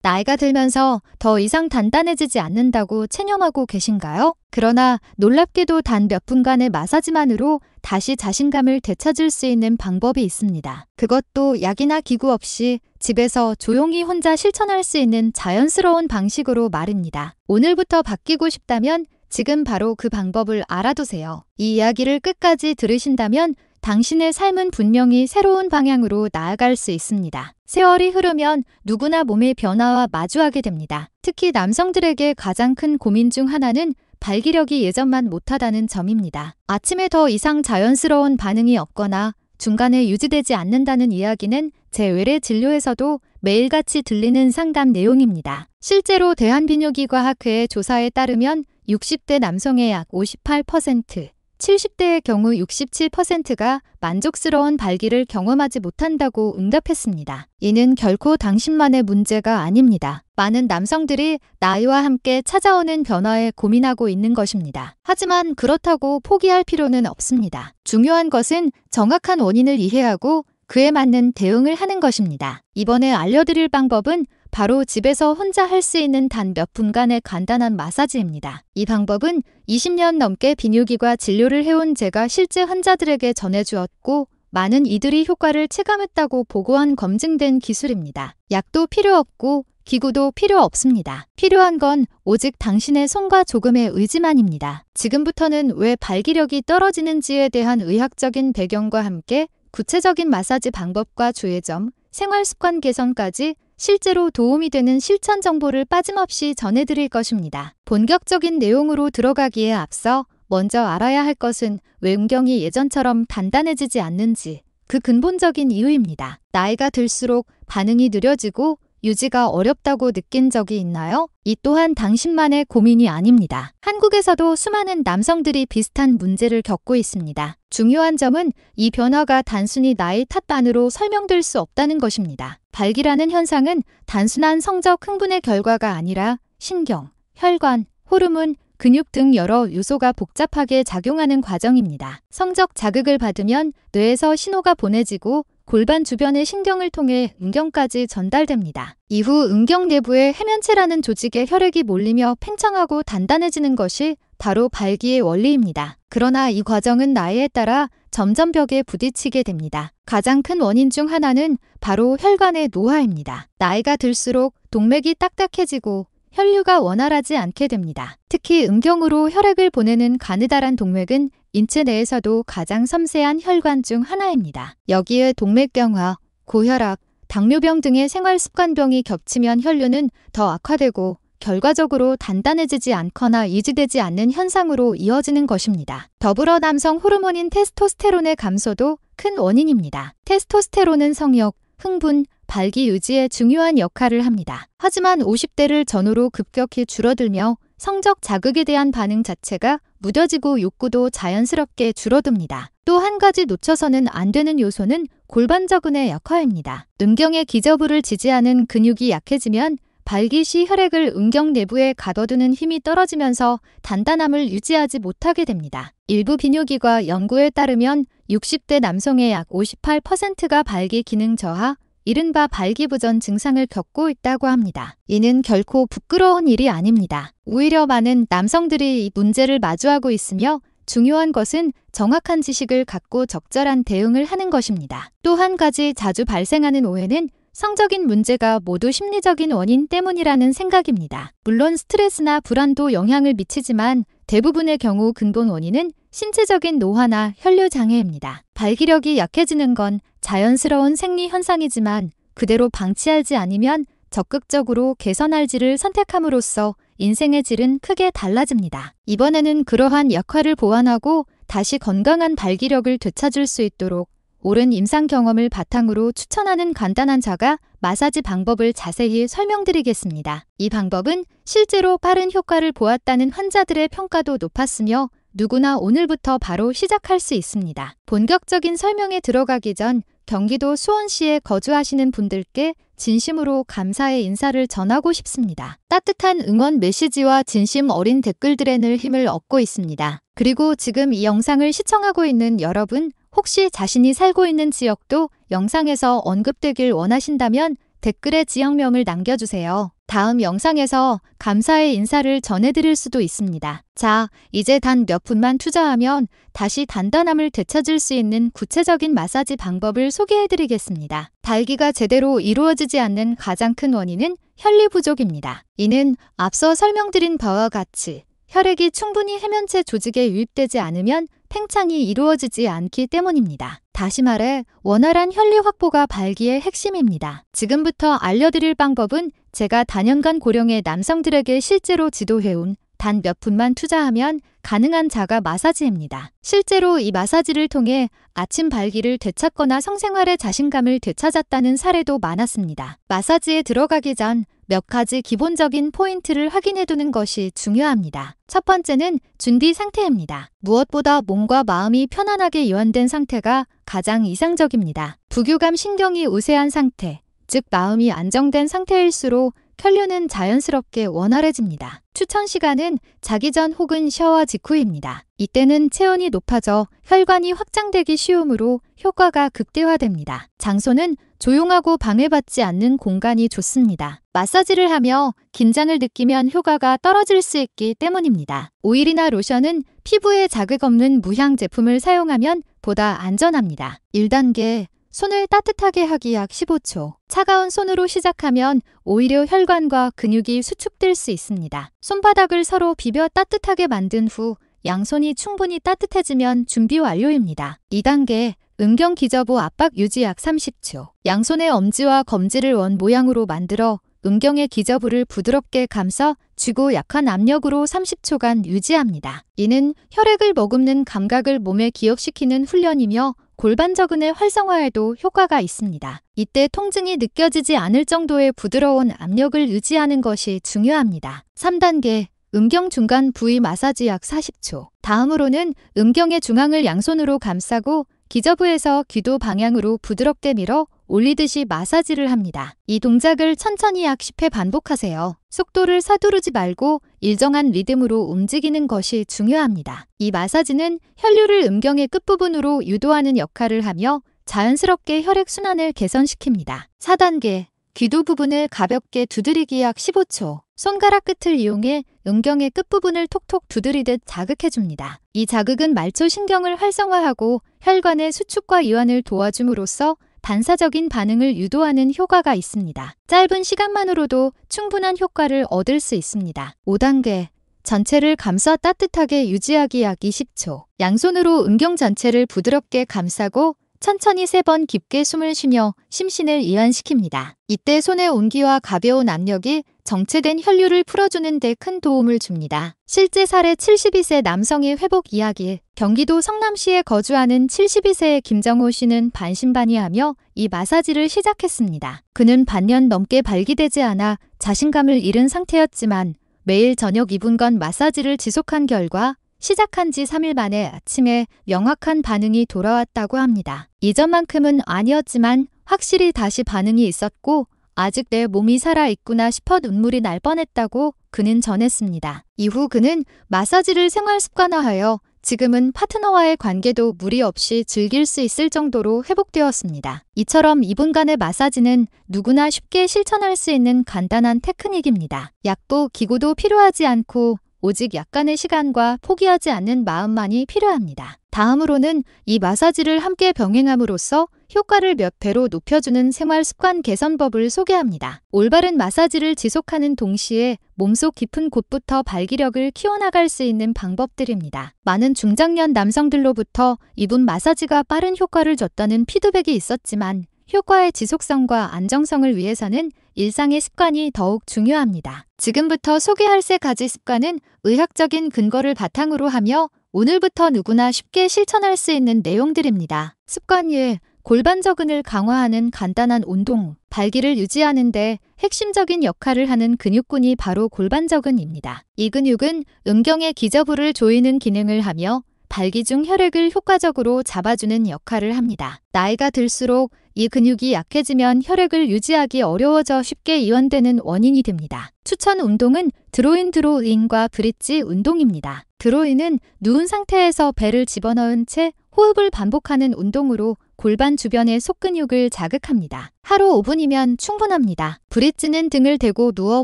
나이가 들면서 더 이상 단단해지지 않는다고 체념하고 계신가요? 그러나 놀랍게도 단 몇 분간의 마사지만으로 다시 자신감을 되찾을 수 있는 방법이 있습니다. 그것도 약이나 기구 없이 집에서 조용히 혼자 실천할 수 있는 자연스러운 방식으로 말입니다. 오늘부터 바뀌고 싶다면 지금 바로 그 방법을 알아두세요. 이 이야기를 끝까지 들으신다면 당신의 삶은 분명히 새로운 방향으로 나아갈 수 있습니다. 세월이 흐르면 누구나 몸의 변화와 마주하게 됩니다. 특히 남성들에게 가장 큰 고민 중 하나는 발기력이 예전만 못하다는 점입니다. 아침에 더 이상 자연스러운 반응이 없거나 중간에 유지되지 않는다는 이야기는 제 외래 진료에서도 매일같이 들리는 상담 내용입니다. 실제로 대한비뇨기과학회의 조사에 따르면 60대 남성의 약 58%, 70대의 경우 67%가 만족스러운 발기를 경험하지 못한다고 응답했습니다. 이는 결코 당신만의 문제가 아닙니다. 많은 남성들이 나이와 함께 찾아오는 변화에 고민하고 있는 것입니다. 하지만 그렇다고 포기할 필요는 없습니다. 중요한 것은 정확한 원인을 이해하고 그에 맞는 대응을 하는 것입니다. 이번에 알려드릴 방법은 바로 집에서 혼자 할 수 있는 단 몇 분간의 간단한 마사지입니다. 이 방법은 20년 넘게 비뇨기과 진료를 해온 제가 실제 환자들에게 전해주었고 많은 이들이 효과를 체감했다고 보고한 검증된 기술입니다. 약도 필요 없고 기구도 필요 없습니다. 필요한 건 오직 당신의 손과 조금의 의지만입니다. 지금부터는 왜 발기력이 떨어지는지에 대한 의학적인 배경과 함께 구체적인 마사지 방법과 주의점, 생활습관 개선까지 실제로 도움이 되는 실천 정보를 빠짐없이 전해드릴 것입니다. 본격적인 내용으로 들어가기에 앞서 먼저 알아야 할 것은 왜 음경이 예전처럼 단단해지지 않는지 그 근본적인 이유입니다. 나이가 들수록 반응이 느려지고 유지가 어렵다고 느낀 적이 있나요? 이 또한 당신만의 고민이 아닙니다. 한국에서도 수많은 남성들이 비슷한 문제를 겪고 있습니다. 중요한 점은 이 변화가 단순히 나이 탓만으로 설명될 수 없다는 것입니다. 발기라는 현상은 단순한 성적 흥분의 결과가 아니라 신경, 혈관, 호르몬, 근육 등 여러 요소가 복잡하게 작용하는 과정입니다. 성적 자극을 받으면 뇌에서 신호가 보내지고 골반 주변의 신경을 통해 음경까지 전달됩니다. 이후 음경 내부의 해면체라는 조직에 혈액이 몰리며 팽창하고 단단해지는 것이 바로 발기의 원리입니다. 그러나 이 과정은 나이에 따라 점점 벽에 부딪히게 됩니다. 가장 큰 원인 중 하나는 바로 혈관의 노화입니다. 나이가 들수록 동맥이 딱딱해지고 혈류가 원활하지 않게 됩니다. 특히 음경으로 혈액을 보내는 가느다란 동맥은 인체 내에서도 가장 섬세한 혈관 중 하나입니다. 여기에 동맥경화, 고혈압, 당뇨병 등의 생활습관병이 겹치면 혈류는 더 악화되고 결과적으로 단단해지지 않거나 유지되지 않는 현상으로 이어지는 것입니다. 더불어 남성 호르몬인 테스토스테론의 감소도 큰 원인입니다. 테스토스테론은 성욕, 흥분, 발기 유지에 중요한 역할을 합니다. 하지만 50대를 전후로 급격히 줄어들며 성적 자극에 대한 반응 자체가 무뎌지고 욕구도 자연스럽게 줄어듭니다. 또 한 가지 놓쳐서는 안 되는 요소는 골반저근의 역할입니다. 음경의 기저부를 지지하는 근육이 약해지면 발기 시 혈액을 음경 내부에 가둬두는 힘이 떨어지면서 단단함을 유지하지 못하게 됩니다. 일부 비뇨기과 연구에 따르면 60대 남성의 약 58%가 발기 기능 저하, 이른바 발기부전 증상을 겪고 있다고 합니다. 이는 결코 부끄러운 일이 아닙니다. 오히려 많은 남성들이 이 문제를 마주하고 있으며 중요한 것은 정확한 지식을 갖고 적절한 대응을 하는 것입니다. 또 한 가지 자주 발생하는 오해는 성적인 문제가 모두 심리적인 원인 때문이라는 생각입니다. 물론 스트레스나 불안도 영향을 미치지만 대부분의 경우 근본 원인은 신체적인 노화나 혈류 장애입니다. 발기력이 약해지는 건 자연스러운 생리 현상이지만 그대로 방치하지 않으면 적극적으로 개선할 질을 선택함으로써 인생의 질은 크게 달라집니다. 이번에는 그러한 역할을 보완하고 다시 건강한 발기력을 되찾을 수 있도록 옳은 임상 경험을 바탕으로 추천하는 간단한 자가 마사지 방법을 자세히 설명드리겠습니다. 이 방법은 실제로 빠른 효과를 보았다는 환자들의 평가도 높았으며 누구나 오늘부터 바로 시작할 수 있습니다. 본격적인 설명에 들어가기 전 경기도 수원시에 거주하시는 분들께 진심으로 감사의 인사를 전하고 싶습니다. 따뜻한 응원 메시지와 진심 어린 댓글들에 늘 힘을 얻고 있습니다. 그리고 지금 이 영상을 시청하고 있는 여러분, 혹시 자신이 살고 있는 지역도 영상에서 언급되길 원하신다면 댓글에 지역명을 남겨주세요. 다음 영상에서 감사의 인사를 전해드릴 수도 있습니다. 자, 이제 단 몇 분만 투자하면 다시 단단함을 되찾을 수 있는 구체적인 마사지 방법을 소개해드리겠습니다. 발기가 제대로 이루어지지 않는 가장 큰 원인은 혈리 부족입니다. 이는 앞서 설명드린 바와 같이 혈액이 충분히 해면체 조직에 유입되지 않으면 팽창이 이루어지지 않기 때문입니다. 다시 말해 원활한 혈리 확보가 발기의 핵심입니다. 지금부터 알려드릴 방법은 제가 다년간 고령의 남성들에게 실제로 지도해온 단 몇 분만 투자하면 가능한 자가 마사지입니다. 실제로 이 마사지를 통해 아침 발기를 되찾거나 성생활의 자신감을 되찾았다는 사례도 많았습니다. 마사지에 들어가기 전 몇 가지 기본적인 포인트를 확인해두는 것이 중요합니다. 첫 번째는 준비 상태입니다. 무엇보다 몸과 마음이 편안하게 이완된 상태가 가장 이상적입니다. 부교감 신경이 우세한 상태, 즉 마음이 안정된 상태일수록 혈류는 자연스럽게 원활해집니다. 추천 시간은 자기 전 혹은 샤워 직후입니다. 이때는 체온이 높아져 혈관이 확장되기 쉬우므로 효과가 극대화됩니다. 장소는 조용하고 방해받지 않는 공간이 좋습니다. 마사지를 하며 긴장을 느끼면 효과가 떨어질 수 있기 때문입니다. 오일이나 로션은 피부에 자극 없는 무향 제품을 사용하면 보다 안전합니다. 1단계 손을 따뜻하게 하기 약 15초. 차가운 손으로 시작하면 오히려 혈관과 근육이 수축될 수 있습니다. 손바닥을 서로 비벼 따뜻하게 만든 후 양손이 충분히 따뜻해지면 준비 완료입니다. 2단계 음경 기저부 압박 유지 약 30초. 양손의 엄지와 검지를 원 모양으로 만들어 음경의 기저부를 부드럽게 감싸 쥐고 약한 압력으로 30초간 유지합니다. 이는 혈액을 머금는 감각을 몸에 기억시키는 훈련이며 골반저근의 활성화에도 효과가 있습니다. 이때 통증이 느껴지지 않을 정도의 부드러운 압력을 유지하는 것이 중요합니다. 3단계 음경 중간 부위 마사지 약 40초. 다음으로는 음경의 중앙을 양손으로 감싸고 기저부에서 귀도 방향으로 부드럽게 밀어 올리듯이 마사지를 합니다. 이 동작을 천천히 약 10회 반복하세요. 속도를 서두르지 말고 일정한 리듬으로 움직이는 것이 중요합니다. 이 마사지는 혈류를 음경의 끝부분으로 유도하는 역할을 하며 자연스럽게 혈액순환을 개선시킵니다. 4단계 귀도 부분을 가볍게 두드리기 약 15초. 손가락 끝을 이용해 음경의 끝부분을 톡톡 두드리듯 자극해줍니다. 이 자극은 말초 신경을 활성화하고 혈관의 수축과 이완을 도와줌으로써 반사적인 반응을 유도하는 효과가 있습니다. 짧은 시간만으로도 충분한 효과를 얻을 수 있습니다. 5단계 전체를 감싸 따뜻하게 유지하기 약 20초. 양손으로 음경 전체를 부드럽게 감싸고 천천히 3번 깊게 숨을 쉬며 심신을 이완시킵니다. 이때 손의 온기와 가벼운 압력이 정체된 혈류를 풀어주는 데 큰 도움을 줍니다. 실제 사례 72세 남성의 회복 이야기. 경기도 성남시에 거주하는 72세의 김정호 씨는 반신반의하며 이 마사지를 시작했습니다. 그는 반년 넘게 발기되지 않아 자신감을 잃은 상태였지만 매일 저녁 2분간 마사지를 지속한 결과 시작한 지 3일 만에 아침에 명확한 반응이 돌아왔다고 합니다. 이전만큼은 아니었지만 확실히 다시 반응이 있었고 아직 내 몸이 살아있구나 싶어 눈물이 날 뻔했다고 그는 전했습니다. 이후 그는 마사지를 생활 습관화하여 지금은 파트너와의 관계도 무리 없이 즐길 수 있을 정도로 회복되었습니다. 이처럼 2분간의 마사지는 누구나 쉽게 실천할 수 있는 간단한 테크닉입니다. 약도 기구도 필요하지 않고 오직 약간의 시간과 포기하지 않는 마음만이 필요합니다. 다음으로는 이 마사지를 함께 병행함으로써 효과를 몇 배로 높여주는 생활 습관 개선법을 소개합니다. 올바른 마사지를 지속하는 동시에 몸속 깊은 곳부터 발기력을 키워나갈 수 있는 방법들입니다. 많은 중장년 남성들로부터 이분 마사지가 빠른 효과를 줬다는 피드백이 있었지만 효과의 지속성과 안정성을 위해서는 일상의 습관이 더욱 중요합니다. 지금부터 소개할 3가지 습관은 의학적인 근거를 바탕으로 하며 오늘부터 누구나 쉽게 실천할 수 있는 내용들입니다. 습관 1. 골반저근을 강화하는 간단한 운동. 발기를 유지하는 데 핵심적인 역할을 하는 근육군이 바로 골반저근입니다. 이 근육은 음경의 기저부를 조이는 기능을 하며 발기 중 혈액을 효과적으로 잡아주는 역할을 합니다. 나이가 들수록 이 근육이 약해지면 혈액을 유지하기 어려워져 쉽게 이완되는 원인이 됩니다. 추천 운동은 드로인과 브릿지 운동입니다. 드로인은 누운 상태에서 배를 집어넣은 채 호흡을 반복하는 운동으로 골반 주변의 속근육을 자극합니다. 하루 5분이면 충분합니다. 브릿지는 등을 대고 누워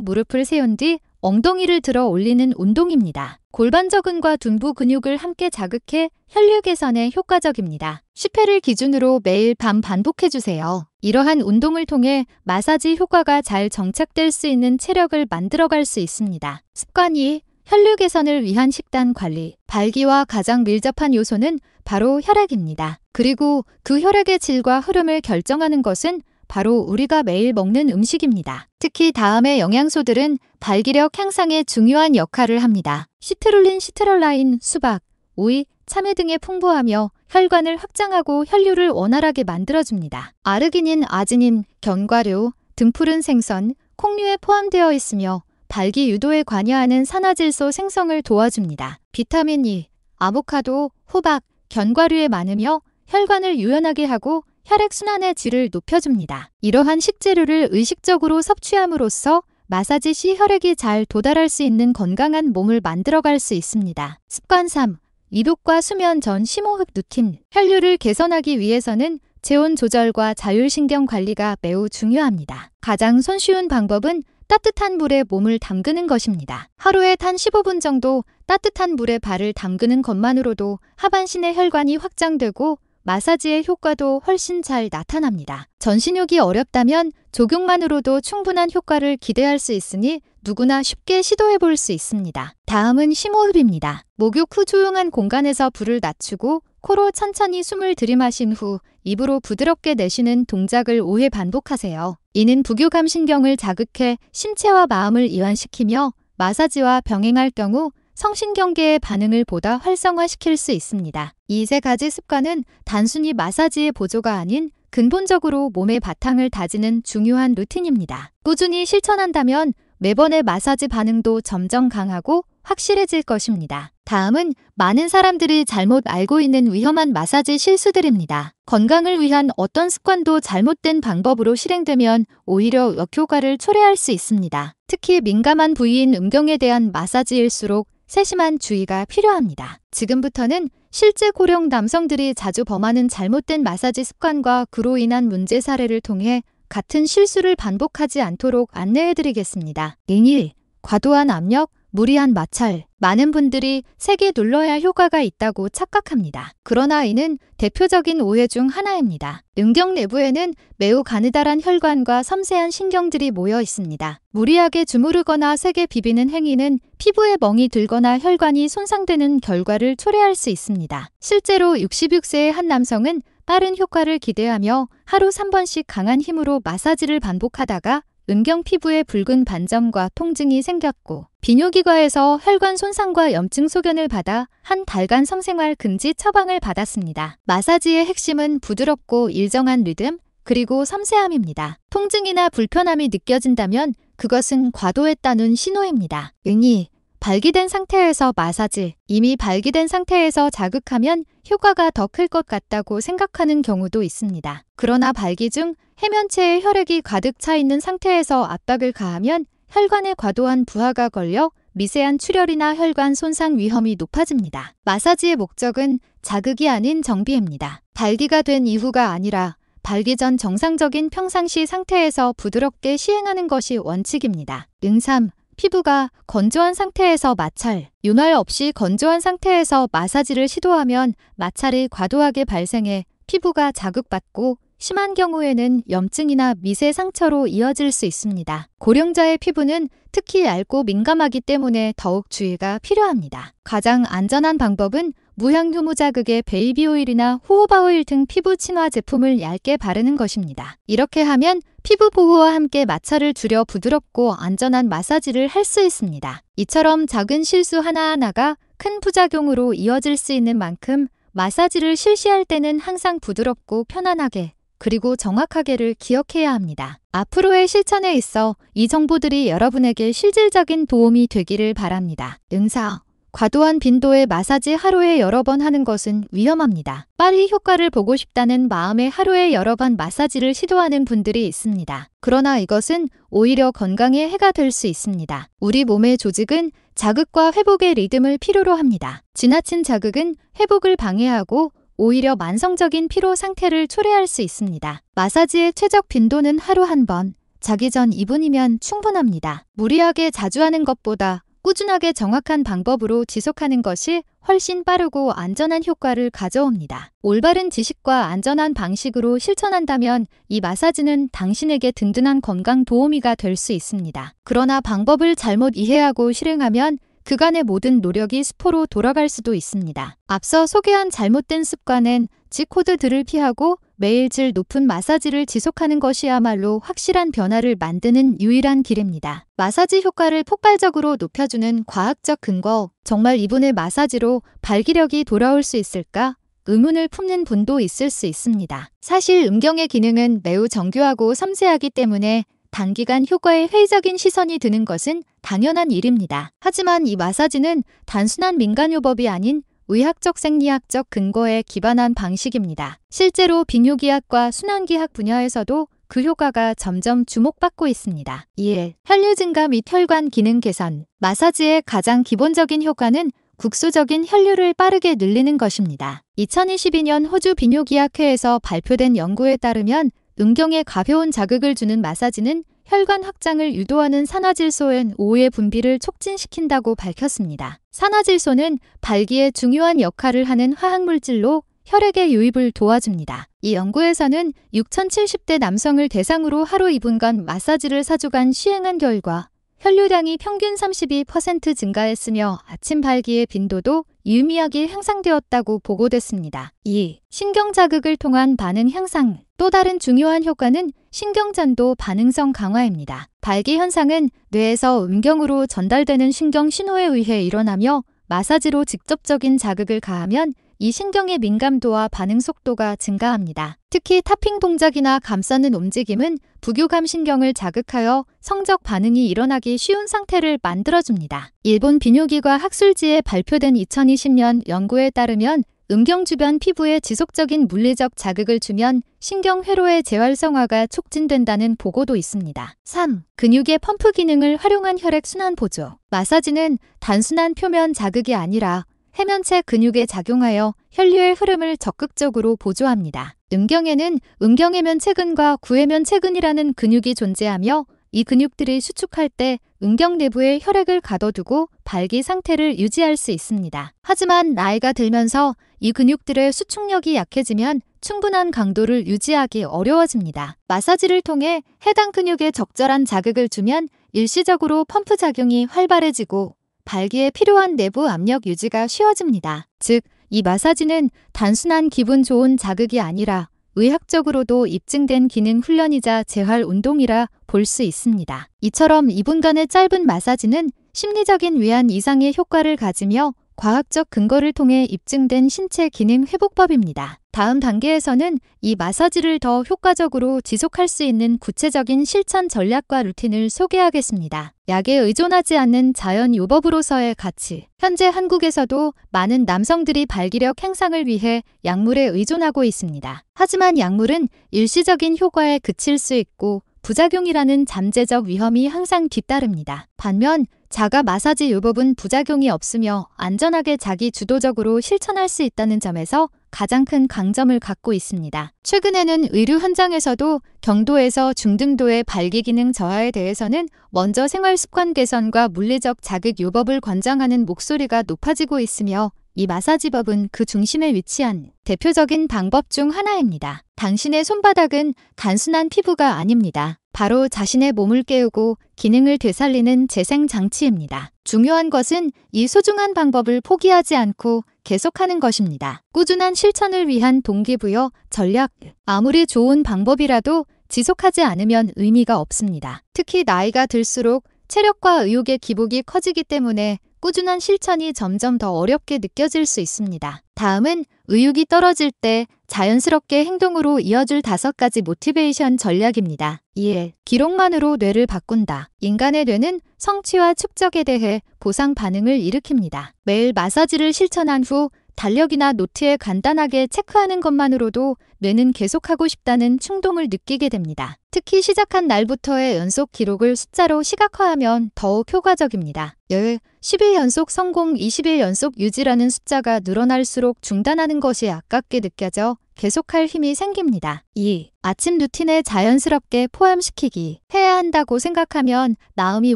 무릎을 세운 뒤 엉덩이를 들어 올리는 운동입니다. 골반저근과 둔부 근육을 함께 자극해 혈류 개선에 효과적입니다. 10회를 기준으로 매일 밤 반복해주세요. 이러한 운동을 통해 마사지 효과가 잘 정착될 수 있는 체력을 만들어갈 수 있습니다. 습관 2. 혈류 개선을 위한 식단 관리. 발기와 가장 밀접한 요소는 바로 혈액입니다. 그리고 그 혈액의 질과 흐름을 결정하는 것은 바로 우리가 매일 먹는 음식입니다. 특히 다음의 영양소들은 발기력 향상에 중요한 역할을 합니다. 시트룰린, 시트럴라인, 수박, 오이, 참외 등에 풍부하며 혈관을 확장하고 혈류를 원활하게 만들어줍니다. 아르기닌, 아지닌, 견과류, 등푸른 생선, 콩류에 포함되어 있으며 발기 유도에 관여하는 산화질소 생성을 도와줍니다. 비타민 E, 아보카도, 호박, 견과류에 많으며 혈관을 유연하게 하고 혈액순환의 질을 높여줍니다. 이러한 식재료를 의식적으로 섭취함으로써 마사지 시 혈액이 잘 도달할 수 있는 건강한 몸을 만들어갈 수 있습니다. 습관 3. 이독과 수면 전 심호흡 루틴. 혈류를 개선하기 위해서는 체온 조절과 자율신경 관리가 매우 중요합니다. 가장 손쉬운 방법은 따뜻한 물에 몸을 담그는 것입니다. 하루에 단 15분 정도 따뜻한 물에 발을 담그는 것만으로도 하반신의 혈관이 확장되고 마사지의 효과도 훨씬 잘 나타납니다. 전신욕이 어렵다면 조경만으로도 충분한 효과를 기대할 수 있으니 누구나 쉽게 시도해 볼 수 있습니다. 다음은 심호흡입니다. 목욕 후 조용한 공간에서 불을 낮추고 코로 천천히 숨을 들이마신 후 입으로 부드럽게 내쉬는 동작을 5회 반복하세요. 이는 부교감 신경을 자극해 신체와 마음을 이완시키며 마사지와 병행할 경우 성신경계의 반응을 보다 활성화시킬 수 있습니다. 이 세 가지 습관은 단순히 마사지의 보조가 아닌 근본적으로 몸의 바탕을 다지는 중요한 루틴입니다. 꾸준히 실천한다면 매번의 마사지 반응도 점점 강하고 확실해질 것입니다. 다음은 많은 사람들이 잘못 알고 있는 위험한 마사지 실수들입니다. 건강을 위한 어떤 습관도 잘못된 방법으로 실행되면 오히려 역효과를 초래할 수 있습니다. 특히 민감한 부위인 음경에 대한 마사지일수록 세심한 주의가 필요합니다. 지금부터는 실제 고령 남성들이 자주 범하는 잘못된 마사지 습관과 그로 인한 문제 사례를 통해 같은 실수를 반복하지 않도록 안내해드리겠습니다. 1. 과도한 압력, 무리한 마찰. 많은 분들이 세게 눌러야 효과가 있다고 착각합니다. 그러나 이는 대표적인 오해 중 하나입니다. 음경 내부에는 매우 가느다란 혈관과 섬세한 신경들이 모여 있습니다. 무리하게 주무르거나 세게 비비는 행위는 피부에 멍이 들거나 혈관이 손상되는 결과를 초래할 수 있습니다. 실제로 66세의 한 남성은 빠른 효과를 기대하며 하루 3번씩 강한 힘으로 마사지를 반복하다가 음경 피부에 붉은 반점과 통증이 생겼고 비뇨기과에서 혈관 손상과 염증 소견을 받아 한 달간 성생활 금지 처방을 받았습니다. 마사지의 핵심은 부드럽고 일정한 리듬, 그리고 섬세함입니다. 통증이나 불편함이 느껴진다면 그것은 과도했다는 신호입니다. 2. 발기된 상태에서 마사지. 이미 발기된 상태에서 자극하면 효과가 더 클 것 같다고 생각하는 경우도 있습니다. 그러나 발기 중 해면체에 혈액이 가득 차 있는 상태에서 압박을 가하면 혈관에 과도한 부하가 걸려 미세한 출혈이나 혈관 손상 위험이 높아집니다. 마사지의 목적은 자극이 아닌 정비입니다. 발기가 된 이후가 아니라 발기 전 정상적인 평상시 상태에서 부드럽게 시행하는 것이 원칙입니다. 3. 피부가 건조한 상태에서 마찰. 윤활 없이 건조한 상태에서 마사지를 시도하면 마찰이 과도하게 발생해 피부가 자극받고 심한 경우에는 염증이나 미세 상처로 이어질 수 있습니다. 고령자의 피부는 특히 얇고 민감하기 때문에 더욱 주의가 필요합니다. 가장 안전한 방법은 무향효무 자극의 베이비 오일이나 호호바 오일 등 피부 친화 제품을 얇게 바르는 것입니다. 이렇게 하면 피부 보호와 함께 마찰을 줄여 부드럽고 안전한 마사지를 할 수 있습니다. 이처럼 작은 실수 하나하나가 큰 부작용으로 이어질 수 있는 만큼 마사지를 실시할 때는 항상 부드럽고 편안하게 그리고 정확하게를 기억해야 합니다. 앞으로의 실천에 있어 이 정보들이 여러분에게 실질적인 도움이 되기를 바랍니다. 4. 과도한 빈도의 마사지 하루에 여러 번 하는 것은 위험합니다. 빨리 효과를 보고 싶다는 마음에 하루에 여러 번 마사지를 시도하는 분들이 있습니다. 그러나 이것은 오히려 건강에 해가 될 수 있습니다. 우리 몸의 조직은 자극과 회복의 리듬을 필요로 합니다. 지나친 자극은 회복을 방해하고 오히려 만성적인 피로 상태를 초래할 수 있습니다. 마사지의 최적 빈도는 하루 한 번, 자기 전 2분이면 충분합니다. 무리하게 자주 하는 것보다 꾸준하게 정확한 방법으로 지속하는 것이 훨씬 빠르고 안전한 효과를 가져옵니다. 올바른 지식과 안전한 방식으로 실천한다면 이 마사지는 당신에게 든든한 건강 도우미가 될 수 있습니다. 그러나 방법을 잘못 이해하고 실행하면 그간의 모든 노력이 수포로 돌아갈 수도 있습니다. 앞서 소개한 잘못된 습관은 G코드들을 피하고 매일 질 높은 마사지를 지속하는 것이야말로 확실한 변화를 만드는 유일한 길입니다. 마사지 효과를 폭발적으로 높여주는 과학적 근거, 정말 이분의 마사지로 발기력이 돌아올 수 있을까? 의문을 품는 분도 있을 수 있습니다. 사실 음경의 기능은 매우 정교하고 섬세하기 때문에 단기간 효과에 회의적인 시선이 드는 것은 당연한 일입니다. 하지만 이 마사지는 단순한 민간요법이 아닌 의학적 생리학적 근거에 기반한 방식입니다. 실제로 비뇨기학과 순환기학 분야에서도 그 효과가 점점 주목받고 있습니다. 1. 혈류 증가 및 혈관 기능 개선. 마사지의 가장 기본적인 효과는 국소적인 혈류를 빠르게 늘리는 것입니다. 2022년 호주 비뇨기학회에서 발표된 연구에 따르면 음경에 가벼운 자극을 주는 마사지는 혈관 확장을 유도하는 산화질소 N5의 분비를 촉진시킨다고 밝혔습니다. 산화질소는 발기에 중요한 역할을 하는 화학물질로 혈액의 유입을 도와줍니다. 이 연구에서는 6,070대 남성을 대상으로 하루 2분간 마사지를 4주간 시행한 결과 혈류량이 평균 32% 증가했으며 아침 발기의 빈도도 유의미하게 향상되었다고 보고됐습니다. 2. 신경 자극을 통한 반응 향상. 또 다른 중요한 효과는 신경전도 반응성 강화입니다. 발기 현상은 뇌에서 음경으로 전달되는 신경 신호에 의해 일어나며 마사지로 직접적인 자극을 가하면 이 신경의 민감도와 반응 속도가 증가합니다. 특히 타핑 동작이나 감싸는 움직임은 부교감 신경을 자극하여 성적 반응이 일어나기 쉬운 상태를 만들어줍니다. 일본 비뇨기과 학술지에 발표된 2020년 연구에 따르면 음경 주변 피부에 지속적인 물리적 자극을 주면 신경 회로의 재활성화가 촉진된다는 보고도 있습니다. 3. 근육의 펌프 기능을 활용한 혈액 순환 보조. 마사지는 단순한 표면 자극이 아니라 해면체 근육에 작용하여 혈류의 흐름을 적극적으로 보조합니다. 음경에는 음경해면체근과 구해면체근이라는 근육이 존재하며 이 근육들이 수축할 때 음경 내부에 혈액을 가둬두고 발기 상태를 유지할 수 있습니다. 하지만 나이가 들면서 이 근육들의 수축력이 약해지면 충분한 강도를 유지하기 어려워집니다. 마사지를 통해 해당 근육에 적절한 자극을 주면 일시적으로 펌프 작용이 활발해지고 발기에 필요한 내부 압력 유지가 쉬워집니다. 즉, 이 마사지는 단순한 기분 좋은 자극이 아니라 의학적으로도 입증된 기능 훈련이자 재활 운동이라 볼 수 있습니다. 이처럼 2분간의 짧은 마사지는 심리적인 위안 이상의 효과를 가지며 과학적 근거를 통해 입증된 신체 기능 회복법입니다. 다음 단계에서는 이 마사지를 더 효과적으로 지속할 수 있는 구체적인 실천 전략과 루틴을 소개하겠습니다. 약에 의존하지 않는 자연 요법으로서의 가치. 현재 한국에서도 많은 남성들이 발기력 향상을 위해 약물에 의존하고 있습니다. 하지만 약물은 일시적인 효과에 그칠 수 있고 부작용이라는 잠재적 위험이 항상 뒤따릅니다. 반면 자가 마사지 요법은 부작용이 없으며 안전하게 자기 주도적으로 실천할 수 있다는 점에서 가장 큰 강점을 갖고 있습니다. 최근에는 의료 현장에서도 경도에서 중등도의 발기 기능 저하에 대해서는 먼저 생활 습관 개선과 물리적 자극 요법을 권장하는 목소리가 높아지고 있으며 이 마사지법은 그 중심에 위치한 대표적인 방법 중 하나입니다. 당신의 손바닥은 단순한 피부가 아닙니다. 바로 자신의 몸을 깨우고 기능을 되살리는 재생장치입니다. 중요한 것은 이 소중한 방법을 포기하지 않고 계속하는 것입니다. 꾸준한 실천을 위한 동기부여, 전략. 아무리 좋은 방법이라도 지속하지 않으면 의미가 없습니다. 특히 나이가 들수록 체력과 의욕의 기복이 커지기 때문에 꾸준한 실천이 점점 더 어렵게 느껴질 수 있습니다. 다음은 의욕이 떨어질 때 자연스럽게 행동으로 이어줄 5가지 모티베이션 전략입니다. 1. 기록만으로 뇌를 바꾼다. 인간의 뇌는 성취와 축적에 대해 보상 반응을 일으킵니다. 매일 마사지를 실천한 후 달력이나 노트에 간단하게 체크하는 것만으로도 뇌는 계속하고 싶다는 충동을 느끼게 됩니다. 특히 시작한 날부터의 연속 기록을 숫자로 시각화하면 더욱 효과적입니다. 10일 연속 성공, 20일 연속 유지라는 숫자가 늘어날수록 중단하는 것이 아깝게 느껴져 계속할 힘이 생깁니다. 2. 아침 루틴에 자연스럽게 포함시키기. 해야 한다고 생각하면 마음이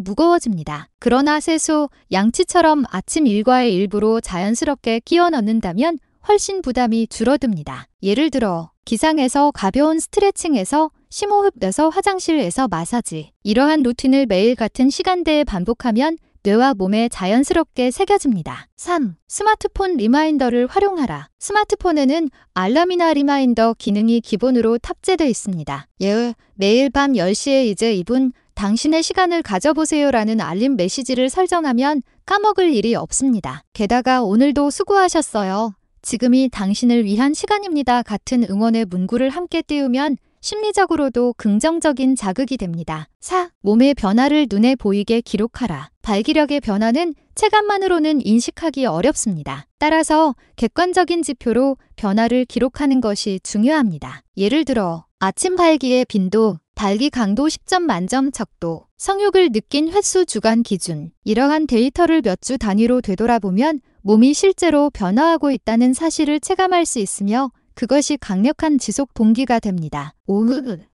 무거워집니다. 그러나 세수, 양치처럼 아침 일과의 일부로 자연스럽게 끼워 넣는다면 훨씬 부담이 줄어듭니다. 예를 들어 기상에서 가벼운 스트레칭에서 심호흡에서 화장실에서 마사지. 이러한 루틴을 매일 같은 시간대에 반복하면 뇌와 몸에 자연스럽게 새겨집니다. 3. 스마트폰 리마인더를 활용하라. 스마트폰에는 알람이나 리마인더 기능이 기본으로 탑재되어 있습니다. 매일 밤 10시에 이제 2분 당신의 시간을 가져보세요라는 알림 메시지를 설정하면 까먹을 일이 없습니다. 게다가 오늘도 수고하셨어요. 지금이 당신을 위한 시간입니다. 같은 응원의 문구를 함께 띄우면 심리적으로도 긍정적인 자극이 됩니다. 4. 몸의 변화를 눈에 보이게 기록하라. 발기력의 변화는 체감만으로는 인식하기 어렵습니다. 따라서 객관적인 지표로 변화를 기록하는 것이 중요합니다. 예를 들어 아침 발기의 빈도, 발기 강도 10점 만점 척도, 성욕을 느낀 횟수 주간 기준. 이러한 데이터를 몇 주 단위로 되돌아보면 몸이 실제로 변화하고 있다는 사실을 체감할 수 있으며 그것이 강력한 지속 동기가 됩니다. 5.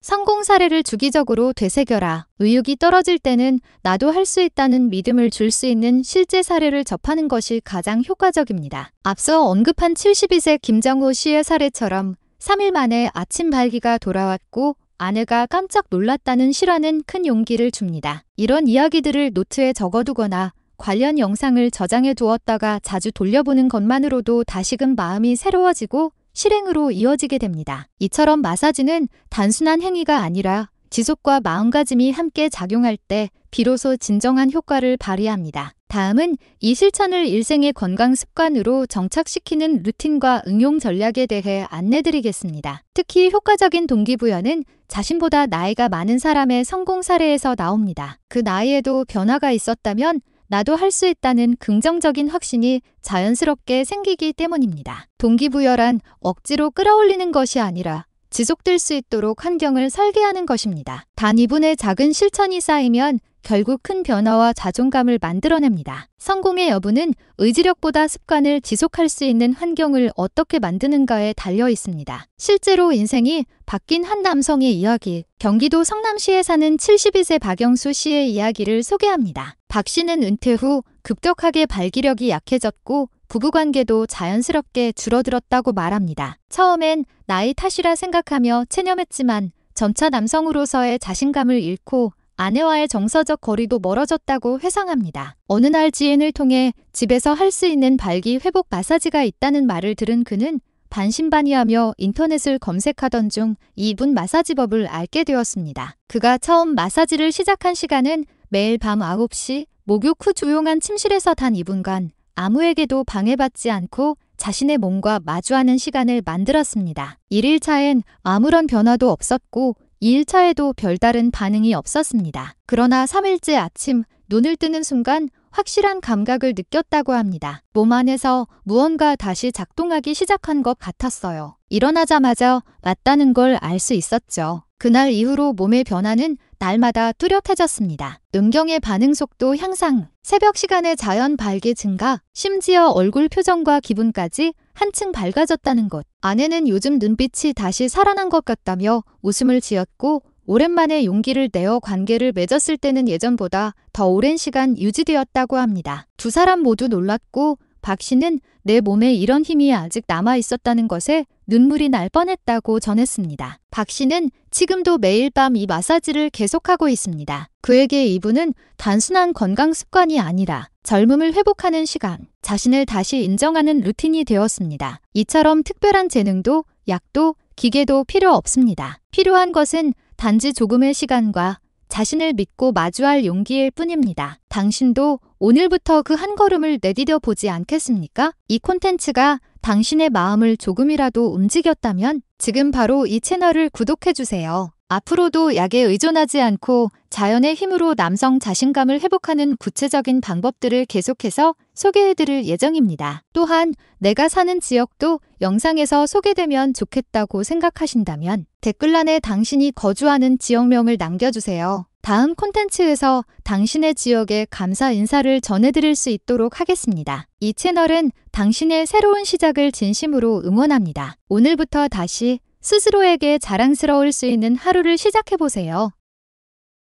성공 사례를 주기적으로 되새겨라. 의욕이 떨어질 때는 나도 할 수 있다는 믿음을 줄 수 있는 실제 사례를 접하는 것이 가장 효과적입니다. 앞서 언급한 72세 김정호 씨의 사례처럼 3일 만에 아침 발기가 돌아왔고 아내가 깜짝 놀랐다는 실화는 큰 용기를 줍니다. 이런 이야기들을 노트에 적어두거나 관련 영상을 저장해 두었다가 자주 돌려보는 것만으로도 다시금 마음이 새로워지고 실행으로 이어지게 됩니다. 이처럼 마사지는 단순한 행위가 아니라 지속과 마음가짐이 함께 작용할 때 비로소 진정한 효과를 발휘합니다. 다음은 이 실천을 일생의 건강 습관으로 정착시키는 루틴과 응용 전략에 대해 안내드리겠습니다. 특히 효과적인 동기부여는 자신보다 나이가 많은 사람의 성공 사례에서 나옵니다. 그 나이에도 변화가 있었다면 나도 할 수 있다는 긍정적인 확신이 자연스럽게 생기기 때문입니다. 동기부여란 억지로 끌어올리는 것이 아니라 지속될 수 있도록 환경을 설계하는 것입니다. 단 2분의 작은 실천이 쌓이면 결국 큰 변화와 자존감을 만들어냅니다. 성공의 여부는 의지력보다 습관을 지속할 수 있는 환경을 어떻게 만드는가에 달려 있습니다. 실제로 인생이 바뀐 한 남성의 이야기, 경기도 성남시에 사는 72세 박영수 씨의 이야기를 소개합니다. 박 씨는 은퇴 후 급격하게 발기력이 약해졌고 부부관계도 자연스럽게 줄어들었다고 말합니다. 처음엔 나이 탓이라 생각하며 체념했지만 점차 남성으로서의 자신감을 잃고 아내와의 정서적 거리도 멀어졌다고 회상합니다. 어느 날 지인을 통해 집에서 할 수 있는 발기 회복 마사지가 있다는 말을 들은 그는 반신반의하며 인터넷을 검색하던 중 2분 마사지법을 알게 되었습니다. 그가 처음 마사지를 시작한 시간은 매일 밤 9시 목욕 후 조용한 침실에서 단 2분간 아무에게도 방해받지 않고 자신의 몸과 마주하는 시간을 만들었습니다. 1일차엔 아무런 변화도 없었고 2일차에도 별다른 반응이 없었습니다. 그러나 3일째 아침 눈을 뜨는 순간 확실한 감각을 느꼈다고 합니다. 몸 안에서 무언가 다시 작동하기 시작한 것 같았어요. 일어나자마자 맞다는 걸 알 수 있었죠. 그날 이후로 몸의 변화는 날마다 뚜렷해졌습니다. 음경의 반응 속도 향상, 새벽 시간의 자연 발기 증가, 심지어 얼굴 표정과 기분까지 한층 밝아졌다는 것. 아내는 요즘 눈빛이 다시 살아난 것 같다며 웃음을 지었고 오랜만에 용기를 내어 관계를 맺었을 때는 예전보다 더 오랜 시간 유지되었다고 합니다. 두 사람 모두 놀랐고 박 씨는 내 몸에 이런 힘이 아직 남아 있었다는 것에 눈물이 날 뻔했다고 전했습니다. 박 씨는 지금도 매일 밤 이 마사지를 계속하고 있습니다. 그에게 이분은 단순한 건강 습관이 아니라 젊음을 회복하는 시간, 자신을 다시 인정하는 루틴이 되었습니다. 이처럼 특별한 재능도 약도 기계도 필요 없습니다. 필요한 것은 단지 조금의 시간과 자신을 믿고 마주할 용기일 뿐입니다. 당신도 오늘부터 그 한 걸음을 내디뎌 보지 않겠습니까? 이 콘텐츠가 당신의 마음을 조금이라도 움직였다면 지금 바로 이 채널을 구독해주세요. 앞으로도 약에 의존하지 않고 자연의 힘으로 남성 자신감을 회복하는 구체적인 방법들을 계속해서 소개해드릴 예정입니다. 또한 내가 사는 지역도 영상에서 소개되면 좋겠다고 생각하신다면 댓글란에 당신이 거주하는 지역명을 남겨주세요. 다음 콘텐츠에서 당신의 지역에 감사 인사를 전해드릴 수 있도록 하겠습니다. 이 채널은 당신의 새로운 시작을 진심으로 응원합니다. 오늘부터 다시 스스로에게 자랑스러울 수 있는 하루를 시작해보세요.